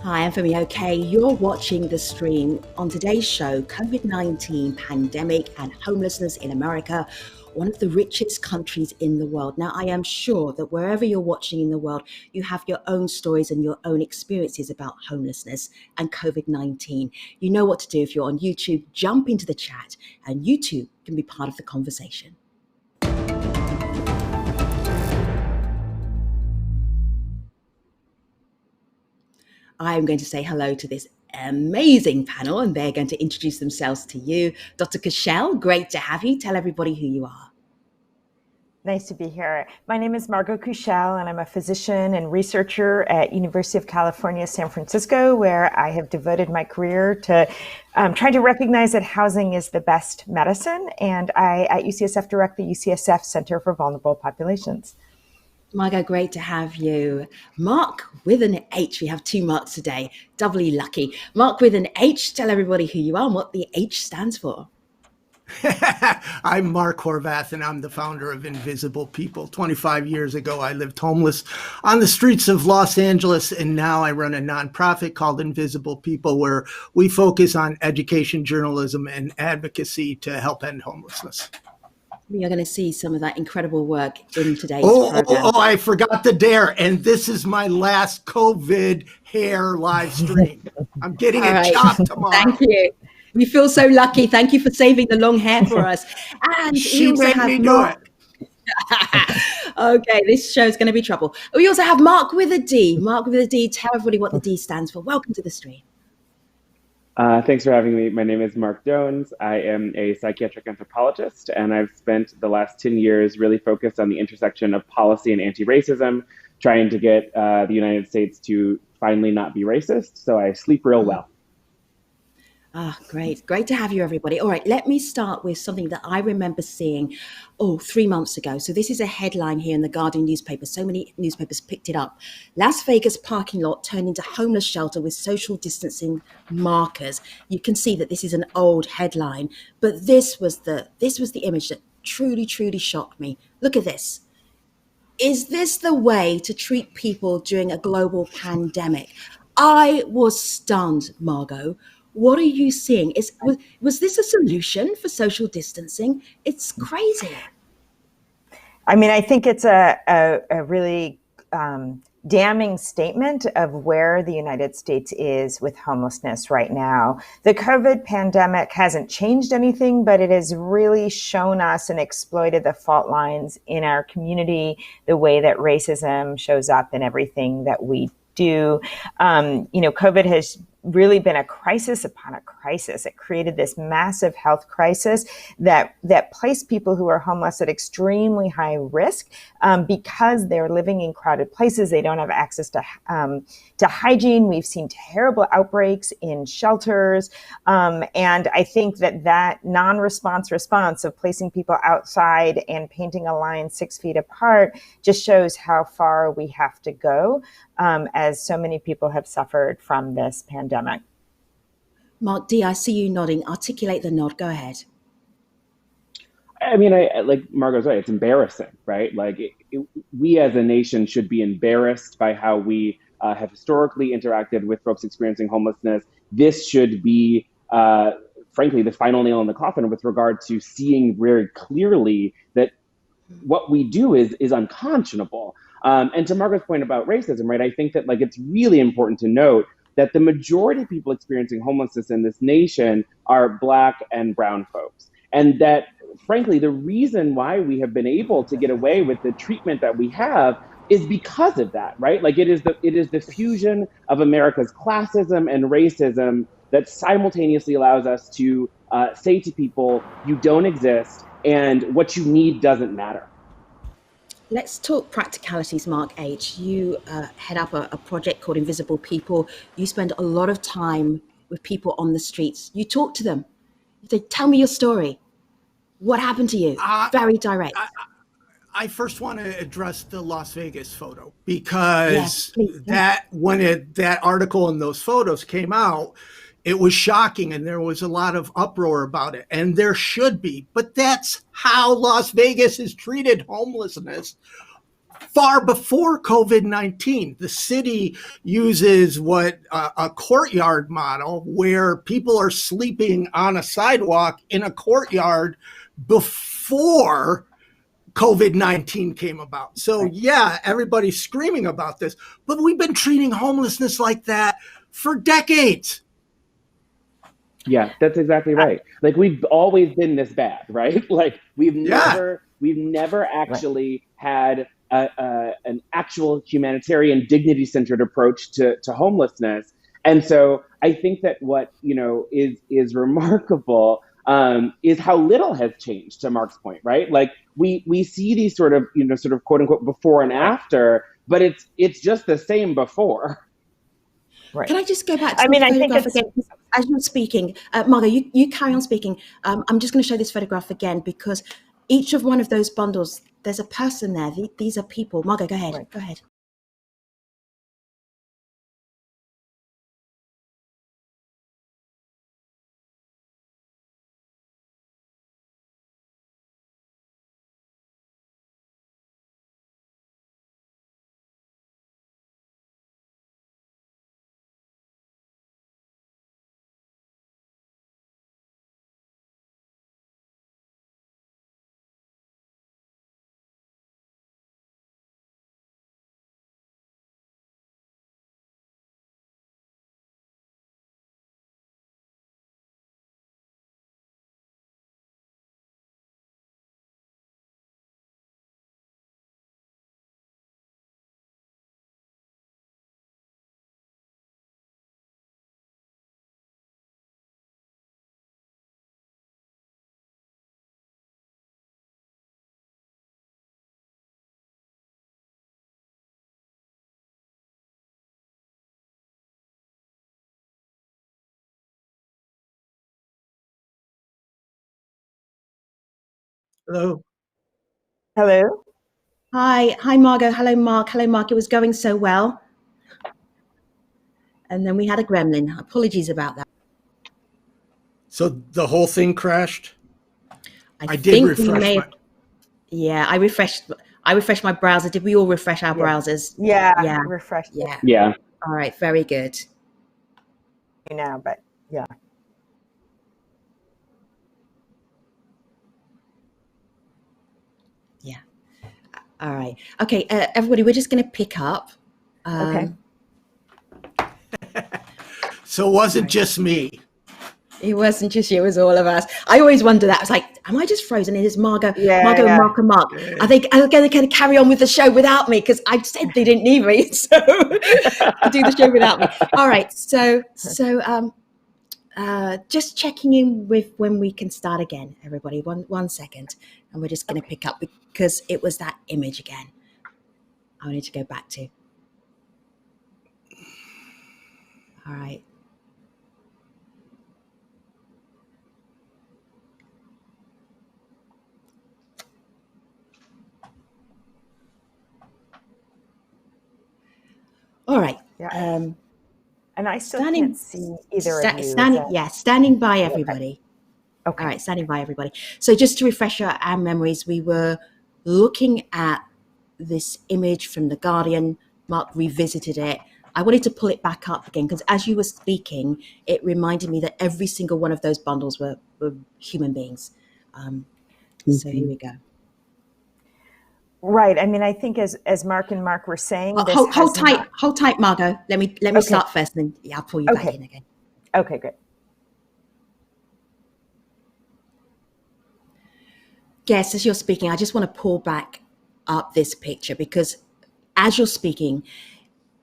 Hi, I'm Femi. Okay, you're watching the stream. On today's show, COVID-19 pandemic and homelessness in America, one of the richest countries in the world. Now, I am sure that wherever you're watching in the world, you have your own stories and your own experiences about homelessness and COVID-19. You know what to do if you're on YouTube. Jump into the chat, and you too can be part of the conversation. I'm going to say hello to this amazing panel, and they're going to introduce themselves to you. Dr. Cashel, great to have you. Tell everybody who you are. Nice to be here. My name is Margot Cushel, and I'm a physician and researcher at University of California, San Francisco, where I have devoted my career to trying to recognize that housing is the best medicine. And I, at UCSF, direct the UCSF Center for Vulnerable Populations. Margot, great to have you. Mark with an H. We have two Marks today. Doubly lucky. Mark with an H. Tell everybody who you are and what the H stands for. I'm Mark Horvath, and I'm the founder of Invisible People. 25 years ago, I lived homeless on the streets of Los Angeles, and now I run a nonprofit called Invisible People, where we focus on education, journalism, and advocacy to help end homelessness. We are going to see some of that incredible work in today's program. I forgot the dare, and this is my last COVID hair live stream. I'm getting it chopped tomorrow. Thank you. We feel so lucky. Thank you for saving the long hair for us. And she made me do it. Okay, this show's going to be trouble. We also have Mark with a D. Mark with a D. Tell everybody what the D stands for. Welcome to the stream. Thanks for having me. My name is Mark Jones. I am a psychiatric anthropologist, and I've spent the last 10 years really focused on the intersection of policy and anti-racism, trying to get the United States to finally not be racist. So I sleep real well. Great. Great to have you, everybody. All right, let me start with something that I remember seeing 3 months ago. So this is a headline here in the Guardian newspaper. So many newspapers picked it up. Las Vegas parking lot turned into homeless shelter with social distancing markers. You can see that this is an old headline, but this was the image that truly, truly shocked me. Look at this. Is this the way to treat people during a global pandemic? I was stunned, Margot. What are you seeing? Was this a solution for social distancing? It's crazy. I mean, I think it's a really damning statement of where the United States is with homelessness right now. The COVID pandemic hasn't changed anything, but it has really shown us and exploited the fault lines in our community, the way that racism shows up in everything that we do. COVID has really been a crisis upon a crisis. It created this massive health crisis that placed people who are homeless at extremely high risk because they're living in crowded places. They don't have access to hygiene. We've seen terrible outbreaks in shelters. And I think that non-response response of placing people outside and painting a line 6 feet apart just shows how far we have to go as so many people have suffered from this pandemic. Mark D, I see you nodding. Articulate the nod. Go ahead. I mean, like Margot's right. It's embarrassing, right? Like we as a nation should be embarrassed by how we have historically interacted with folks experiencing homelessness. This should be, frankly, the final nail in the coffin with regard to seeing very clearly that what we do is unconscionable. And to Margot's point about racism, right? I think that it's really important to note that the majority of people experiencing homelessness in this nation are Black and brown folks. And that, frankly, the reason why we have been able to get away with the treatment that we have is because of that, right? It is the fusion of America's classism and racism that simultaneously allows us to say to people, you don't exist, and what you need doesn't matter. Let's talk practicalities, Mark H. You head up a project called Invisible People. You spend a lot of time with people on the streets. You talk to them. You say, tell me your story. What happened to you? Very direct. I first want to address the Las Vegas photo because when that article and those photos came out, it was shocking and there was a lot of uproar about it, and there should be, but that's how Las Vegas has treated homelessness far before COVID-19. The city uses what a courtyard model where people are sleeping on a sidewalk in a courtyard before COVID-19 came about. So yeah, everybody's screaming about this, but we've been treating homelessness like that for decades. Yeah, that's exactly right. Like we've always been this bad, right? Like Yeah. we've never actually had an actual humanitarian, dignity-centered approach to homelessness. And so I think that what is remarkable is how little has changed. To Mark's point, right? Like we see these sort of quote unquote before and after, but it's just the same before. Right. Can I just go back to I the mean, I think photograph it's again? As you're speaking, Margot, you carry on speaking. I'm just going to show this photograph again because each of one of those bundles, there's a person there. These are people. Margot, go ahead. Right. Go ahead. Hello. hello. Hi, Margot. Hello, Mark. Hello, Mark. It was going so well. And then we had a gremlin. Apologies about that. So the whole thing crashed. I did think we refresh may my. have, yeah, I refreshed my browser. Did we all refresh our browsers? Yeah, Yeah. refreshed it Yeah. Yeah. All right. Very good. now, but yeah. Yeah. All right. Okay, everybody, we're just going to pick up. Okay. So it wasn't just me. It wasn't just you, it was all of us. I always wonder that. I was like, am I just frozen? It is Margot, Yeah, Mark, and Mark. Are they going to carry on with the show without me? Because I said they didn't need me, so to do the show without me. All right. So just checking in with when we can start again, everybody. One second, and we're just going to pick up because it was that image again. I need to go back to. All right. All right. Yeah. And I still Standing, can't see either of you. standing by everybody. Okay. All right, standing by everybody. So just to refresh our memories, we were looking at this image from The Guardian. Mark revisited it. I wanted to pull it back up again because as you were speaking, it reminded me that every single one of those bundles were human beings. So here we go. Right. I mean, I think as Mark and Mark were saying, this Hold tight, Margot. Let me start first, and then I'll pull you back in again. Okay, great. Guess as you're speaking, I just want to pull back up this picture because as you're speaking,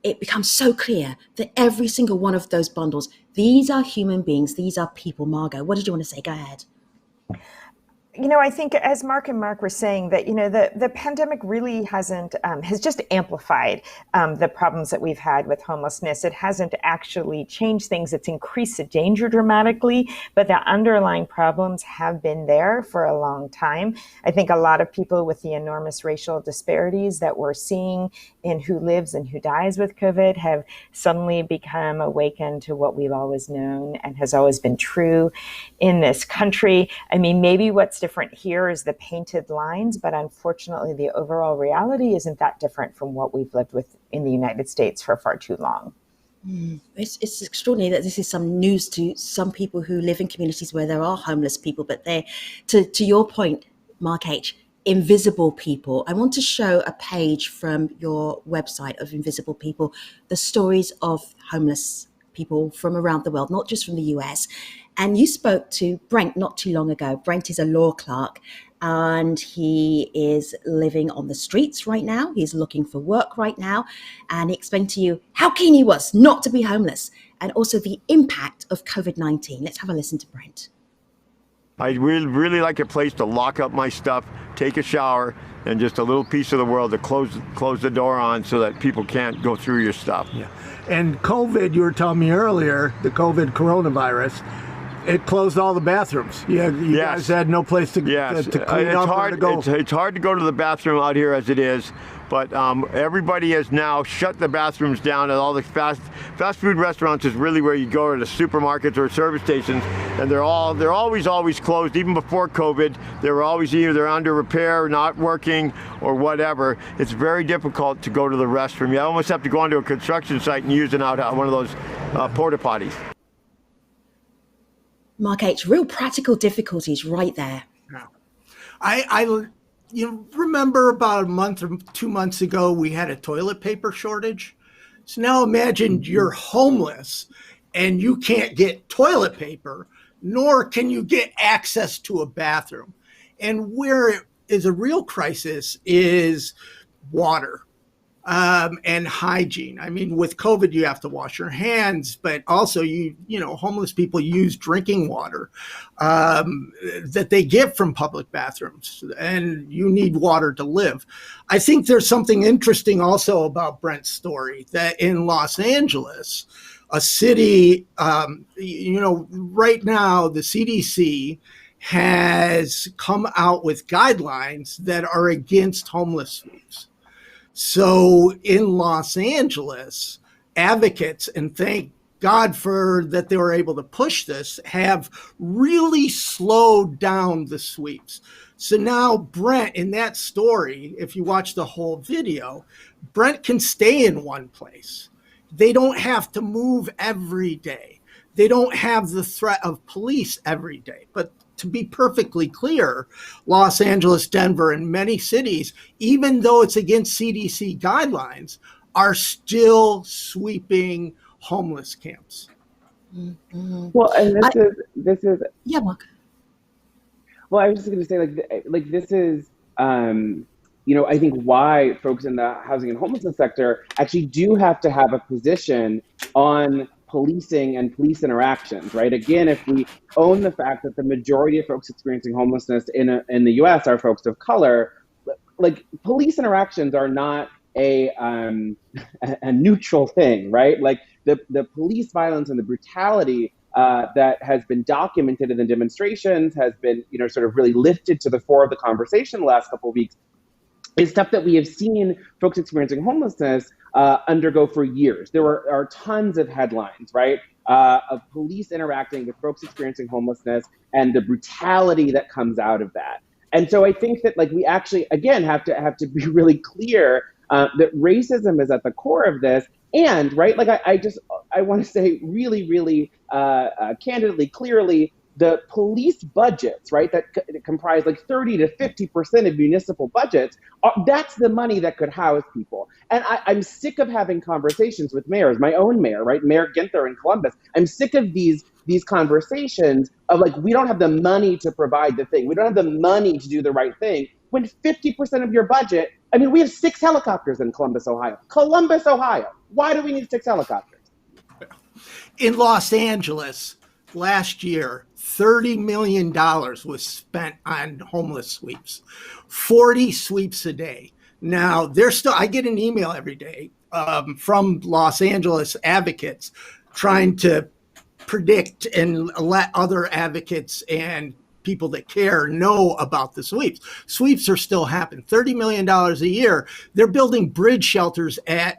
it becomes so clear that every single one of those bundles, these are human beings, these are people. Margot, what did you want to say? Go ahead. I think as Mark and Mark were saying that, the pandemic really has just amplified the problems that we've had with homelessness. It hasn't actually changed things. It's increased the danger dramatically, but the underlying problems have been there for a long time. I think a lot of people with the enormous racial disparities that we're seeing in who lives and who dies with COVID have suddenly become awakened to what we've always known and has always been true in this country. I mean, maybe what's different here is the painted lines, but unfortunately the overall reality isn't that different from what we've lived with in the United States for far too long. It's extraordinary that this is some news to some people who live in communities where there are homeless people, but they're, to your point, Mark H., invisible people. I want to show a page from your website of invisible people, the stories of homeless people from around the world, not just from the US. And you spoke to Brent not too long ago. Brent is a law clerk and he is living on the streets right now. He's looking for work right now. And he explained to you how keen he was not to be homeless and also the impact of COVID-19. Let's have a listen to Brent. I really like a place to lock up my stuff, take a shower, and just a little piece of the world to close the door on so that people can't go through your stuff. Yeah. And COVID, you were telling me earlier, the COVID coronavirus, it closed all the bathrooms. You guys had no place to clean up or to go. It's hard to go to the bathroom out here as it is, but everybody has now shut the bathrooms down at all the fast food restaurants is really where you go to the supermarkets or service stations, and they're always closed. Even before COVID, they were always either under repair, not working, or whatever. It's very difficult to go to the restroom. You almost have to go onto a construction site and use one of those porta potties. Mark H., real practical difficulties right there. No. I remember about a month or 2 months ago, we had a toilet paper shortage. So now imagine you're homeless and you can't get toilet paper, nor can you get access to a bathroom. And where it is a real crisis is water. And hygiene. I mean, with COVID, you have to wash your hands, but also homeless people use drinking water that they get from public bathrooms, and you need water to live. I think there's something interesting also about Brent's story that in Los Angeles, a city, right now the CDC has come out with guidelines that are against homeless sweeps. So in Los Angeles, advocates, and thank God for that they were able to push this, have really slowed down the sweeps. So now Brent, in that story, if you watch the whole video, Brent can stay in one place. They don't have to move every day. They don't have the threat of police every day. But to be perfectly clear, Los Angeles, Denver, and many cities, even though it's against CDC guidelines, are still sweeping homeless camps. Mm-hmm. Well, and this is yeah, Mark. Well, I was just going to say, like this is, I think why folks in the housing and homelessness sector actually do have to have a position on policing and police interactions, right? Again, if we own the fact that the majority of folks experiencing homelessness in the U.S. are folks of color, like police interactions are not a neutral thing, right? Like the police violence and the brutality that has been documented in the demonstrations has been, sort of really lifted to the fore of the conversation the last couple of weeks, is stuff that we have seen folks experiencing homelessness undergo for years. There are tons of headlines, right, of police interacting with folks experiencing homelessness and the brutality that comes out of that. And so I think that we actually, again, have to be really clear that racism is at the core of this. And right, I want to say really, really candidly, clearly, the police budgets, right, that comprise 30 to 50% of municipal budgets, that's the money that could house people. And I'm sick of having conversations with mayors, my own mayor, right, Mayor Ginther in Columbus. I'm sick of these conversations of we don't have the money to provide the thing. We don't have the money to do the right thing. When 50% of your budget, we have 6 helicopters in Columbus, Ohio. Columbus, Ohio. Why do we need 6 helicopters? In Los Angeles, last year, $30 million was spent on homeless sweeps, 40 sweeps a day. Now, I get an email every day from Los Angeles advocates trying to predict and let other advocates and people that care know about the sweeps. Sweeps are still happening. $30 million a year. They're building bridge shelters at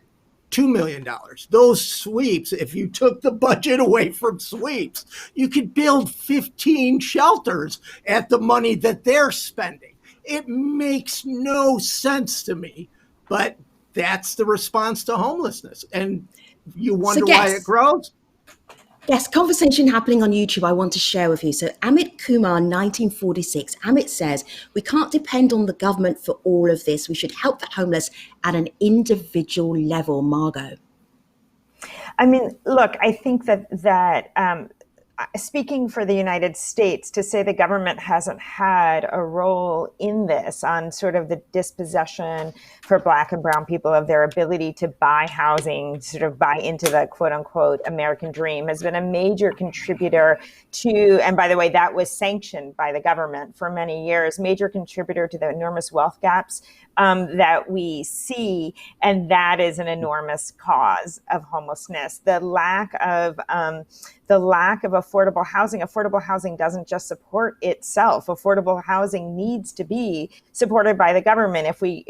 $2 million. Those sweeps, if you took the budget away from sweeps, you could build 15 shelters at the money that they're spending. It makes no sense to me, but that's the response to homelessness. And you wonder why it grows? Yes, conversation happening on YouTube I want to share with you. So Amit Kumar, 1946, Amit says, we can't depend on the government for all of this. We should help the homeless at an individual level. Margot. I mean, look, I think that speaking for the United States, to say the government hasn't had a role in this on sort of the dispossession for Black and brown people of their ability to buy housing, sort of buy into the quote unquote American dream, has been a major contributor to, and by the way, that was sanctioned by the government for many years, major contributor to the enormous wealth gaps that we see. And that is an enormous cause of homelessness. The lack of affordable housing. Affordable housing doesn't just support itself. Affordable housing needs to be supported by the government. If we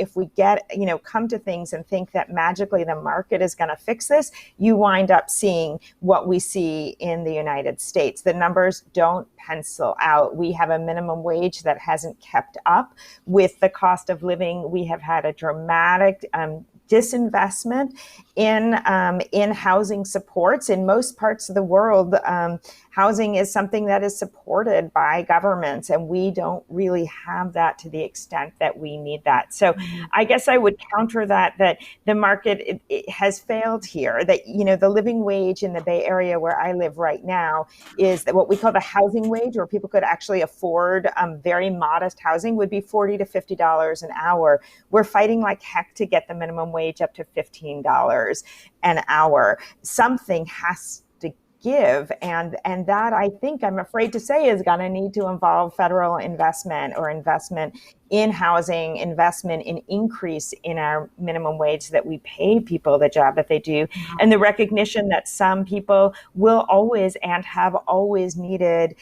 come to things and think that magically the market is going to fix this, you wind up seeing what we see in the United States. The numbers don't pencil out. We have a minimum wage that hasn't kept up with the cost of living. We have had a dramatic disinvestment in housing supports. In most parts of the world, housing is something that is supported by governments, and we don't really have that to the extent that we need that. So I guess I would counter that the market it has failed here, that, the living wage in the Bay Area where I live right now is what we call the housing wage, where people could actually afford very modest housing, would be $40 to $50 an hour. We're fighting like heck to get the minimum wage up to $15 an hour. Something has to give, and that, I think, I'm afraid to say, is going to need to involve federal investment or investment in housing, investment in increase in our minimum wage so that we pay people the job that they do, and the recognition that some people will always and have always needed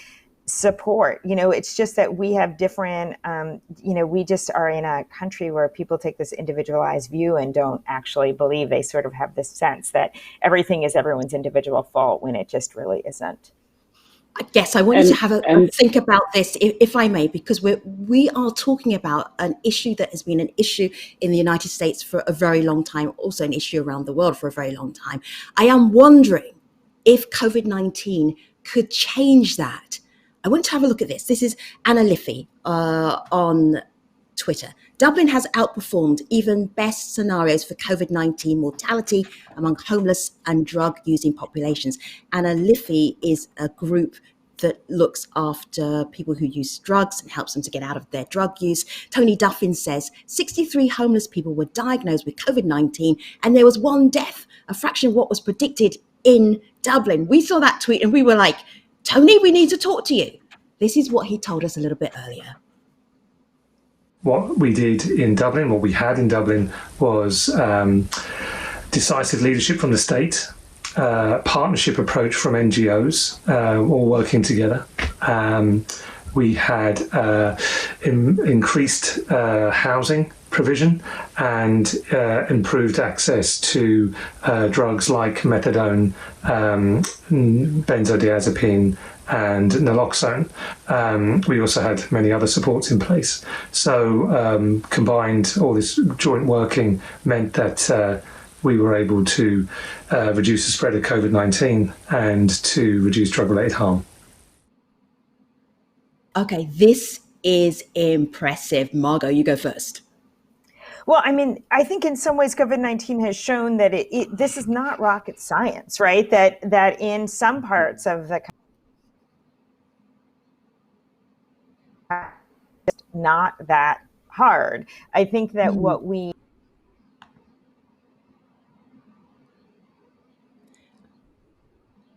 support. It's just that we have different, we just are in a country where people take this individualized view and don't actually believe. They sort of have this sense that everything is everyone's individual fault when it just really isn't. Yes, I wanted to have a think about this, if I may, because we are talking about an issue that has been an issue in the United States for a very long time, also an issue around the world for a very long time. I am wondering if COVID-19 could change that. I want to have a look at this. This is Anna Liffey on Twitter. Dublin has outperformed even best scenarios for COVID-19 mortality among homeless and drug-using populations. Anna Liffey is a group that looks after people who use drugs and helps them to get out of their drug use. Tony Duffin says 63 homeless people were diagnosed with COVID-19 and there was one death, a fraction of what was predicted in Dublin. We saw that tweet and we were like, Tony, we need to talk to you. This is what he told us a little bit earlier. What we did in Dublin, what we had in Dublin, was decisive leadership from the state, partnership approach from NGOs, all working together. We had increased housing provision and improved access to drugs like methadone, benzodiazepine, and naloxone. We also had many other supports in place. So combined, all this joint working meant that we were able to reduce the spread of COVID-19 and to reduce drug-related harm. Okay, this is impressive. Margot, you go first. Well, I mean, I think in some ways COVID-19 has shown that this is not rocket science, right? That in some parts of the country, not that hard. I think that what we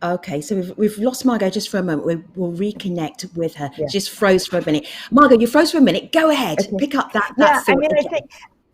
Okay, so we've lost Margot just for a moment. We'll reconnect with her. Yeah. She just froze for a minute. Margot, you froze for a minute. Go ahead, pick up that. Yeah, I mean, again.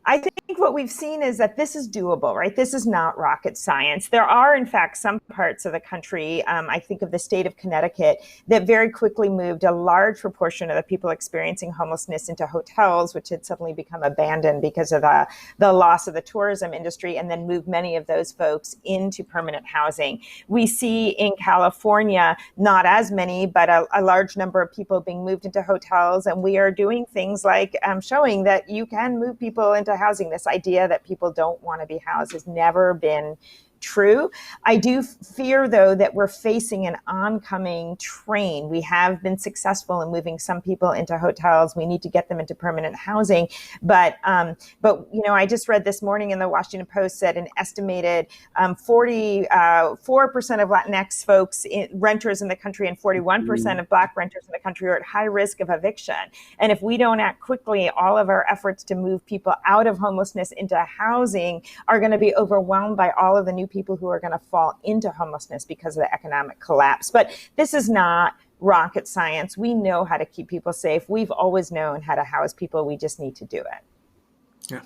I think what we've seen is that this is doable, right? This is not rocket science. There are, in fact, some parts of the country, I think of the state of Connecticut, that very quickly moved a large proportion of the people experiencing homelessness into hotels, which had suddenly become abandoned because of the loss of the tourism industry, and then moved many of those folks into permanent housing. We see in California, not as many, but a large number of people being moved into hotels, and we are doing things like showing that you can move people into housing. This idea that people don't want to be housed has never been true. I do fear, though, that we're facing an oncoming train. We have been successful in moving some people into hotels. We need to get them into permanent housing. But I just read this morning in the Washington Post that an estimated 44% of Latinx folks, renters in the country, and 41% of Black renters in the country are at high risk of eviction. And if we don't act quickly, all of our efforts to move people out of homelessness into housing are going to be overwhelmed by all of the new people who are going to fall into homelessness because of the economic collapse. But this is not rocket science. We know how to keep people safe. We've always known how to house people. We just need to do it. Yeah.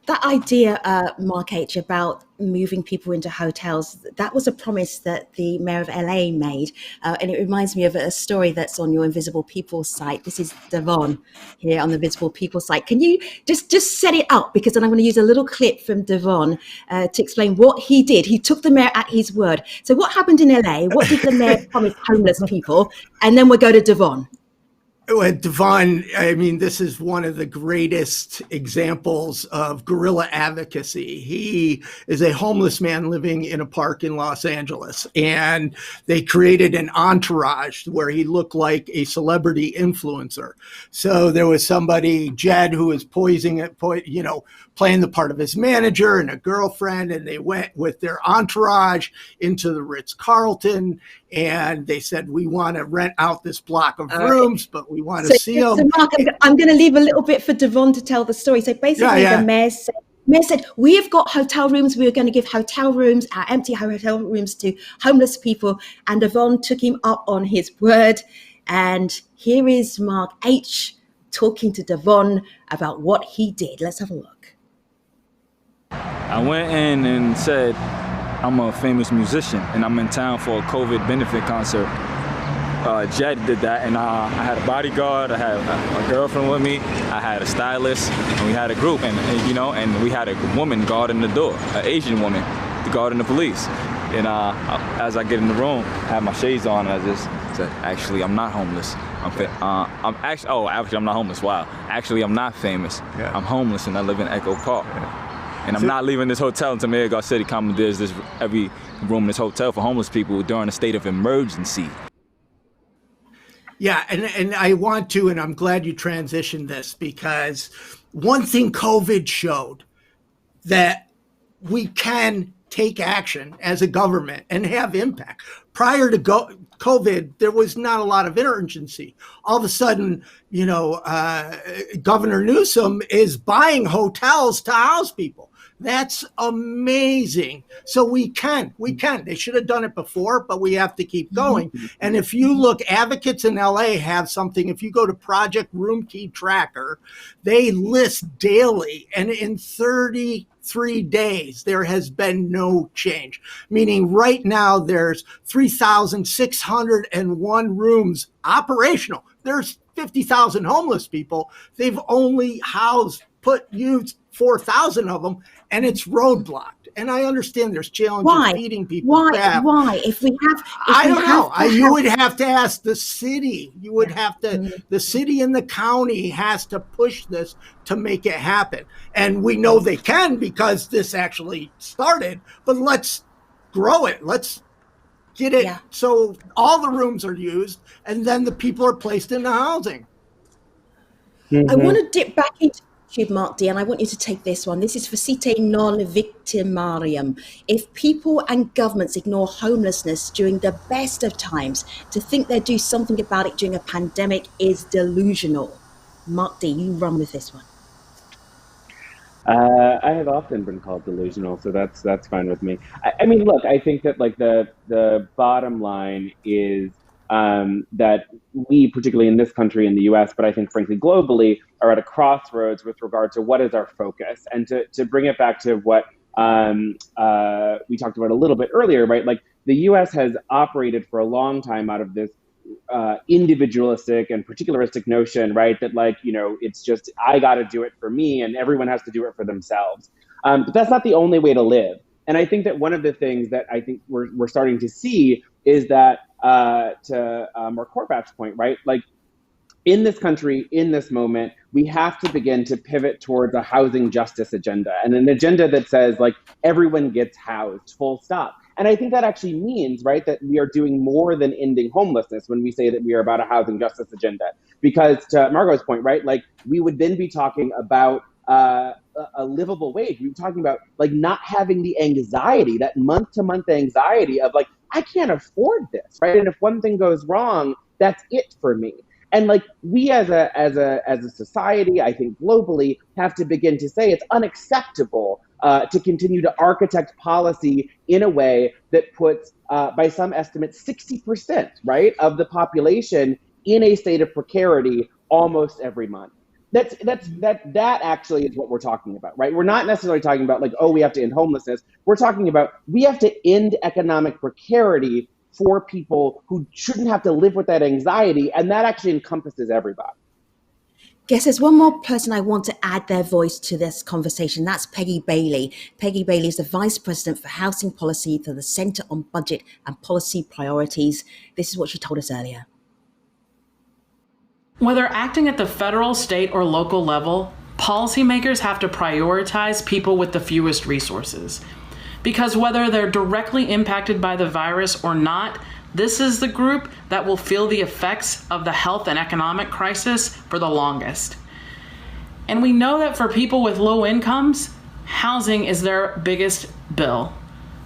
That idea, Mark H., about moving people into hotels, that was a promise that the mayor of LA made. And it reminds me of a story that's on your Invisible People site. This is Devon here on the Visible People site. Can you just set it up? Because then I'm going to use a little clip from Devon to explain what he did. He took the mayor at his word. So what happened in LA? What did the mayor promise homeless people? And then we'll go to Devon. Well, Devon, I mean, this is one of the greatest examples of guerrilla advocacy. He is a homeless man living in a park in Los Angeles, and they created an entourage where he looked like a celebrity influencer. So there was somebody, Jed, who was playing the part of his manager and a girlfriend, and they went with their entourage into the Ritz-Carlton, and they said, we want to rent out this block of rooms, but we want to see them. So Mark, I'm going to leave a little bit for Devon to tell the story. So basically, the mayor said, we have got hotel rooms. We are going to give hotel rooms, our empty hotel rooms, to homeless people. And Devon took him up on his word. And here is Mark H. talking to Devon about what he did. Let's have a look. I went in and said, I'm a famous musician and I'm in town for a COVID benefit concert. Jed did that, and I had a bodyguard, I had a girlfriend with me, I had a stylist, and we had a group, and we had a woman guarding the door, an Asian woman guarding the police. And as I get in the room, I have my shades on, and I just said, actually, I'm not homeless. I'm not homeless. Wow. Actually, I'm not famous. Yeah. I'm homeless, and I live in Echo Park. Yeah. And I'm not leaving this hotel until Mayor Garcetti commandeers every room in this hotel for homeless people during a state of emergency. Yeah, and I want to, and I'm glad you transitioned this, because one thing COVID showed, that we can take action as a government and have impact. Prior to COVID, there was not a lot of urgency. All of a sudden, Governor Newsom is buying hotels to house people. That's amazing. So we can. They should have done it before, but we have to keep going. And if you look, advocates in LA have something. If you go to Project Room Key Tracker, they list daily, and in 33 days, there has been no change. Meaning right now, there's 3,601 rooms operational. There's 50,000 homeless people. They've only used 4,000 of them, and it's roadblocked. And I understand there's challenges feeding people. Why? I don't know. You would have to ask the city. You would have to. The city and the county has to push this to make it happen. And we know they can, because this actually started. But let's grow it. Let's get it so all the rooms are used, and then the people are placed into housing. I want to dip back into Mark D, and I want you to take this one. This is Facite non victimarium. If people and governments ignore homelessness during the best of times, to think they'll do something about it during a pandemic is delusional. Mark D, you run with this one. I have often been called delusional, so that's fine with me. I mean, look, I think that the bottom line is that we, particularly in this country, in the US, but I think frankly globally, are at a crossroads with regard to what is our focus. And to bring it back to what we talked about a little bit earlier, right? Like the US has operated for a long time out of this individualistic and particularistic notion, right? That like, it's just, I got to do it for me and everyone has to do it for themselves. But that's not the only way to live. And I think that one of the things that I think we're starting to see is that, to Mark Horvath's point, right? Like in this country, in this moment, we have to begin to pivot towards a housing justice agenda and an agenda that says like everyone gets housed, full stop. And I think that actually means, right, that we are doing more than ending homelessness when we say that we are about a housing justice agenda. Because to Margot's point, right, like we would then be talking about a livable wage. We're talking about like not having the anxiety, that month-to-month anxiety of like, I can't afford this, right? And if one thing goes wrong, that's it for me. And like we as a society, I think globally, have to begin to say it's unacceptable to continue to architect policy in a way that puts, by some estimates, 60%, right, of the population in a state of precarity almost every month. That actually is what we're talking about, right? We're not necessarily talking about like, oh, we have to end homelessness. We're talking about we have to end economic precarity for people who shouldn't have to live with that anxiety, and that actually encompasses everybody. Guess there's one more person I want to add their voice to this conversation. That's Peggy Bailey. Peggy Bailey is the Vice President for Housing Policy for the Centre on Budget and Policy Priorities. This is what she told us earlier. Whether acting at the federal, state, or local level, policymakers have to prioritize people with the fewest resources. Because whether they're directly impacted by the virus or not, this is the group that will feel the effects of the health and economic crisis for the longest. And we know that for people with low incomes, housing is their biggest bill.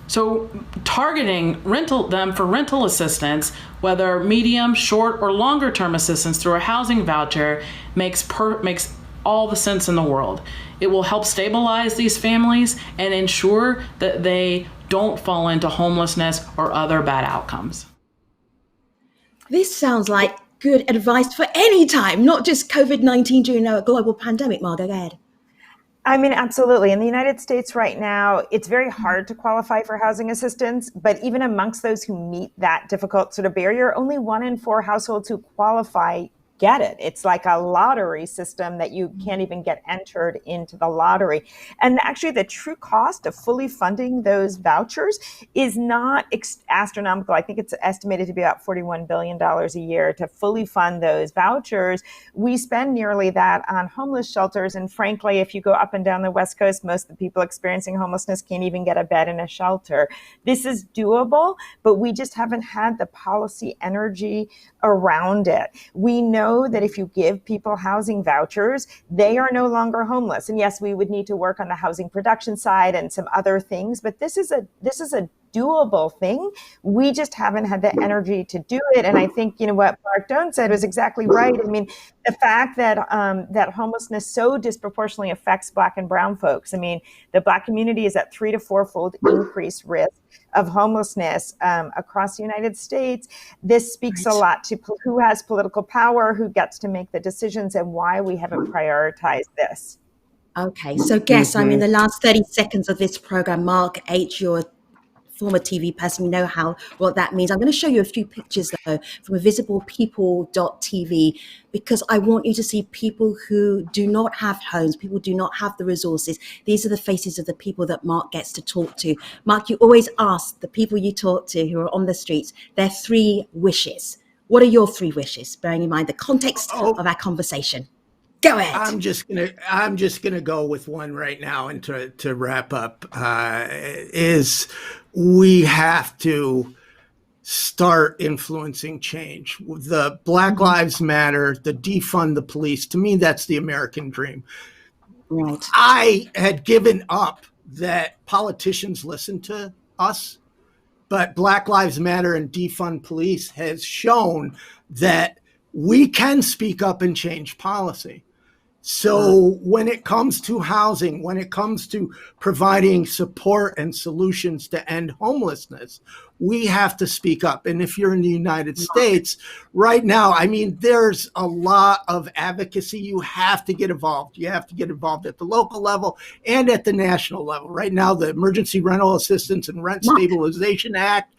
So targeting them for rental assistance, whether medium, short, or longer term assistance through a housing voucher makes all the sense in the world. It will help stabilize these families and ensure that they don't fall into homelessness or other bad outcomes. This sounds like good advice for any time, not just COVID-19 during a global pandemic. Margot, go ahead. I mean, absolutely. In the United States right now, it's very hard to qualify for housing assistance, but even amongst those who meet that difficult sort of barrier, only 1 in 4 households who qualify get it. It's like a lottery system that you can't even get entered into the lottery. And actually the true cost of fully funding those vouchers is not astronomical. I think it's estimated to be about $41 billion a year to fully fund those vouchers. We spend nearly that on homeless shelters. And frankly, if you go up and down the West Coast, most of the people experiencing homelessness can't even get a bed in a shelter. This is doable, but we just haven't had the policy energy around it. We know that if you give people housing vouchers, they are no longer homeless. And yes, we would need to work on the housing production side and some other things, but this is a doable thing. We just haven't had the energy to do it. And I think, what Mark Doan said was exactly right. I mean, the fact that that homelessness so disproportionately affects Black and brown folks. I mean, the Black community is at 3 to 4-fold increased risk of homelessness across the United States. This speaks a lot to who has political power, who gets to make the decisions, and why we haven't prioritized this. Okay, so guess I'm in the last 30 seconds of this program. Mark H., you're former TV person, you know what that means. I'm going to show you a few pictures though from invisiblepeople.tv, because I want you to see people who do not have homes, people who do not have the resources. These are the faces of the people that Mark gets to talk to. Mark, you always ask the people you talk to who are on the streets their 3 wishes. What are your 3 wishes, bearing in mind the context of our conversation? Go ahead. I'm just gonna go with one right now, and to wrap up is we have to start influencing change. The Black Lives Matter, the defund the police. To me, that's the American dream. Right. I had given up that politicians listen to us, but Black Lives Matter and defund police has shown that we can speak up and change policy. So when it comes to housing, when it comes to providing support and solutions to end homelessness, we have to speak up. And if you're in the United States right now, I mean, there's a lot of advocacy. You have to get involved. You have to get involved at the local level and at the national level. Right now, the Emergency Rental Assistance and Rent Stabilization Act,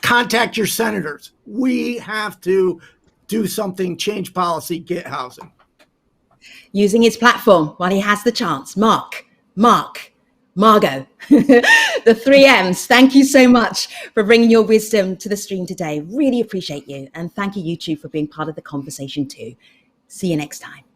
contact your senators. We have to do something, change policy, get housing. Using his platform while he has the chance. Mark, Margot, the 3Ms. Thank you so much for bringing your wisdom to the stream today. Really appreciate you. And thank you, YouTube, for being part of the conversation too. See you next time.